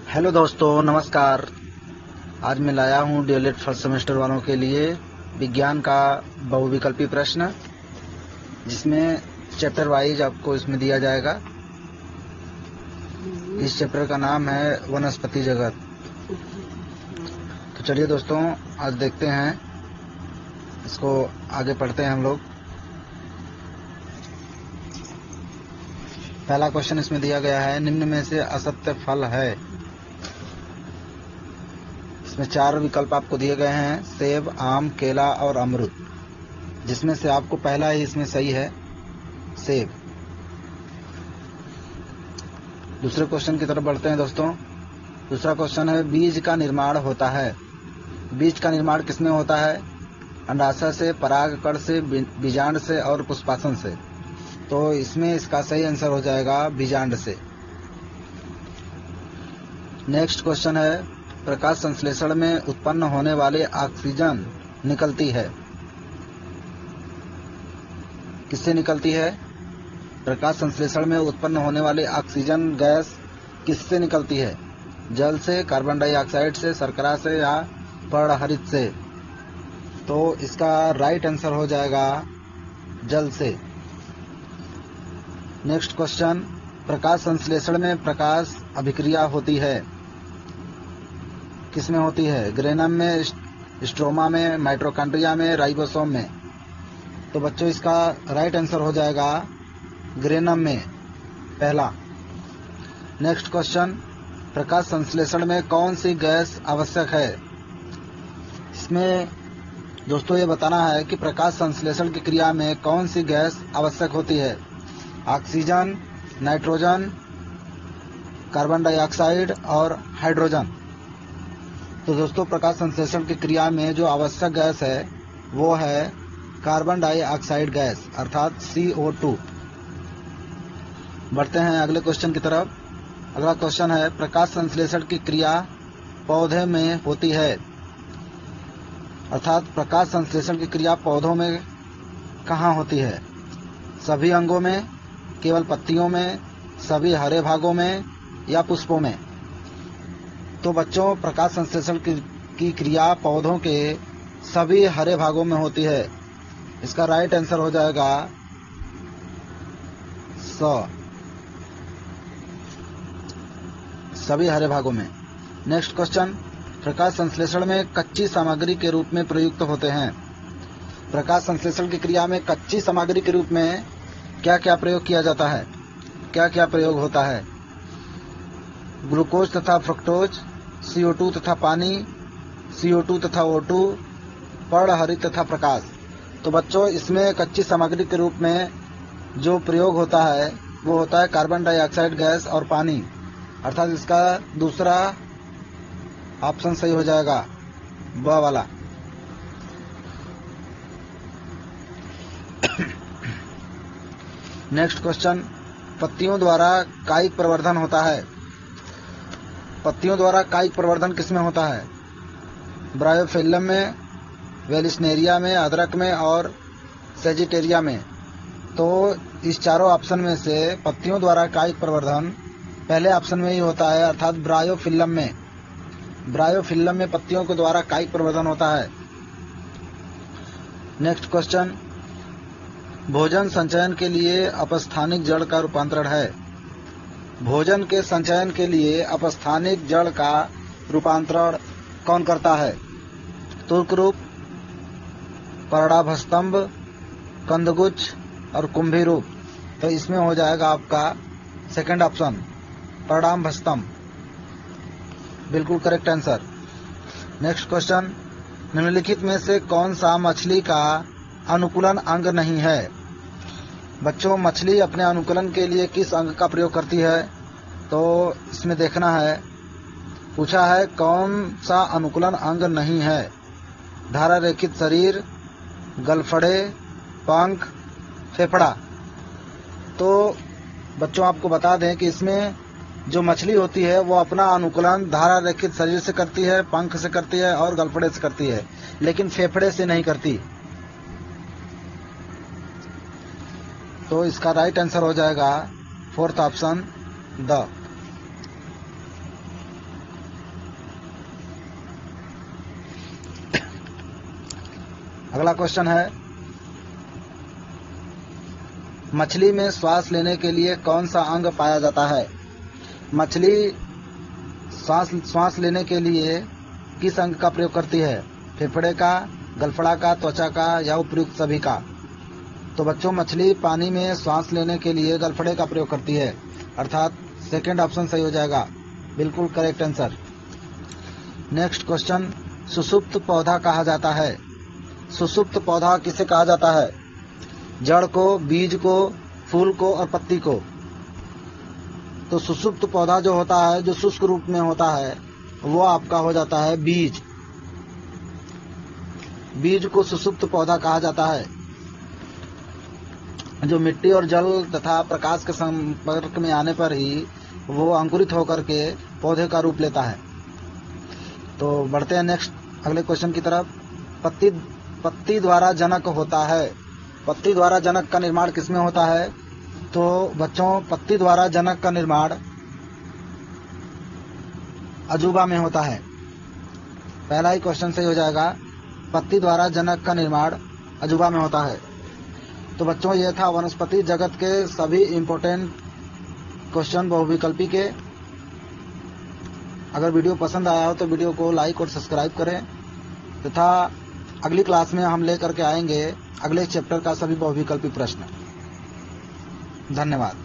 Hello दोस्तों, नमस्कार। आज मैं लाया हूँ डीएलएड फर्स्ट सेमेस्टर वालों के लिए विज्ञान का बहुविकल्पी प्रश्न, जिसमें चैप्टर वाइज आपको इसमें दिया जाएगा। इस चैप्टर का नाम है वनस्पति जगत। तो चलिए दोस्तों, आज देखते हैं इसको, आगे पढ़ते हैं हम लोग। पहला क्वेश्चन इसमें दिया गया है, निम्न में से असत्य फल है। इसमें 4 विकल्प आपको दिए गए हैं, सेब, आम, केला और अमरूद, जिसमें से आपको पहला ही इसमें सही है, सेब। दूसरे क्वेश्चन की तरफ बढ़ते हैं दोस्तों। दूसरा क्वेश्चन है, बीज का निर्माण होता है। बीज का निर्माण किसमें होता है? अंडाशय से, परागकण से, बीजांड से और पुष्पासन से। तो इसमें इसका सही आंसर हो जाएगा बीजांड से। नेक्स्ट क्वेश्चन है, प्रकाश संश्लेषण में उत्पन्न होने वाले ऑक्सीजन निकलती है। किससे निकलती है? प्रकाश संश्लेषण में उत्पन्न होने वाले ऑक्सीजन गैस किससे निकलती है? जल से, कार्बन डाइऑक्साइड से, शर्करा से या पर्णहरित से। तो इसका राइट आंसर हो जाएगा जल से। नेक्स्ट क्वेश्चन, प्रकाश संश्लेषण में प्रकाश अभिक्रिया होती है। किसमें होती है? ग्रेनम में, स्ट्रोमा में, माइटोकॉन्ड्रिया में, राइबोसोम में। तो बच्चों इसका राइट आंसर हो जाएगा ग्रेनम में, पहला। नेक्स्ट क्वेश्चन, प्रकाश संश्लेषण में कौन सी गैस आवश्यक है? इसमें दोस्तों ये बताना है कि प्रकाश संश्लेषण की क्रिया में कौन सी गैस आवश्यक होती है। ऑक्सीजन, नाइट्रोजन, कार्बन डाइऑक्साइड और हाइड्रोजन। तो दोस्तों प्रकाश संश्लेषण की क्रिया में जो आवश्यक गैस है वो है कार्बन डाइऑक्साइड गैस, अर्थात CO2। बढ़ते हैं अगले क्वेश्चन की तरफ। अगला क्वेश्चन है, प्रकाश संश्लेषण की क्रिया पौधे में होती है। अर्थात प्रकाश संश्लेषण की क्रिया पौधों में कहाँ होती है? सभी अंगों में, केवल पत्तियों में, सभी हरे भागों में या पुष्पों में। तो बच्चों प्रकाश संश्लेषण की क्रिया पौधों के सभी हरे भागों में होती है। इसका राइट आंसर हो जाएगा 100, सभी हरे भागों में। नेक्स्ट क्वेश्चन, प्रकाश संश्लेषण में कच्ची सामग्री के रूप में प्रयुक्त होते हैं। प्रकाश संश्लेषण की क्रिया में कच्ची सामग्री के रूप में क्या क्या प्रयोग किया जाता है? क्या क्या प्रयोग होता है? ग्लूकोज तथा फ्रुक्टोज, CO2 तथा पानी, CO2 तथा O2, पर्णहरित तथा प्रकाश। तो बच्चों इसमें कच्ची सामग्री के रूप में जो प्रयोग होता है वो होता है कार्बन डाइऑक्साइड गैस और पानी, अर्थात इसका दूसरा ऑप्शन सही हो जाएगा, ब वाला। नेक्स्ट क्वेश्चन, पत्तियों द्वारा कायिक प्रवर्धन होता है। पत्तियों द्वारा कायिक प्रवर्धन किसमें होता है? ब्रायोफिल्लम में, वेलिस्नेरिया में, अदरक में और सेजिटेरिया में। तो इस चारों ऑप्शन में से पत्तियों द्वारा कायिक प्रवर्धन पहले ऑप्शन में ही होता है, अर्थात ब्रायोफिल्लम में। ब्रायोफिल्लम में पत्तियों के द्वारा कायिक प्रवर्धन होता है। नेक्स्ट क्वेश्चन, भोजन संचयन के लिए अपस्थानिक जड़ का रूपांतरण है। भोजन के संचयन के लिए अपस्थानिक जड़ का रूपांतरण कौन करता है? तुर्क रूप, पर्णाभस्तंभ, कंदगुच्छ और कुंभी रूप। तो इसमें हो जाएगा आपका सेकंड ऑप्शन, पर्णाभस्तंभ, बिल्कुल करेक्ट आंसर। नेक्स्ट क्वेश्चन, निम्नलिखित में से कौन सा मछली का अनुकूलन अंग नहीं है? बच्चों मछली अपने अनुकूलन के लिए किस अंग का प्रयोग करती है? तो इसमें देखना है, पूछा है कौन सा अनुकूलन अंग नहीं है। धारा रेखित शरीर, गलफड़े, पंख, फेफड़ा। तो बच्चों आपको बता दें कि इसमें जो मछली होती है वो अपना अनुकूलन धारा रेखित शरीर से करती है, पंख से करती है और गलफड़े से करती है, लेकिन फेफड़े से नहीं करती। तो इसका राइट आंसर हो जाएगा फोर्थ ऑप्शन, द। अगला क्वेश्चन है, मछली में श्वास लेने के लिए कौन सा अंग पाया जाता है? मछली श्वास लेने के लिए किस अंग का प्रयोग करती है? फेफड़े का, गलफड़ा का, त्वचा का या उपयुक्त सभी का? तो बच्चों, मछली पानी में श्वास लेने के लिए गलफड़े का प्रयोग करती है, अर्थात सेकंड ऑप्शन सही हो जाएगा, बिल्कुल करेक्ट आंसर। नेक्स्ट क्वेश्चन, सुषुप्त पौधा कहा जाता है। सुषुप्त पौधा किसे कहा जाता है? जड़ को, बीज को, फूल को और पत्ती को। तो सुषुप्त पौधा जो होता है, जो शुष्क रूप में होता है, वो आपका हो जाता है बीज। बीज को सुषुप्त पौधा कहा जाता है, जो मिट्टी और जल तथा प्रकाश के संपर्क में आने पर ही वो अंकुरित होकर के पौधे का रूप लेता है। तो बढ़ते हैं नेक्स्ट अगले क्वेश्चन की तरफ। पत्ती द्वारा जनक होता है। पत्ती द्वारा जनक का निर्माण किसमें होता है? तो बच्चों, पत्ती द्वारा जनक का निर्माण अजूबा में होता है। पहला ही क्वेश्चन सही हो जाएगा, पत्ती द्वारा जनक का निर्माण अजूबा में होता है। तो बच्चों, ये था वनस्पति जगत के सभी इम्पोर्टेंट क्वेश्चन बहुविकल्पी के। अगर वीडियो पसंद आया हो तो वीडियो को लाइक और सब्सक्राइब करें, तथा अगली क्लास में हम लेकर के आएंगे अगले चैप्टर का सभी बहुविकल्पी प्रश्न। धन्यवाद।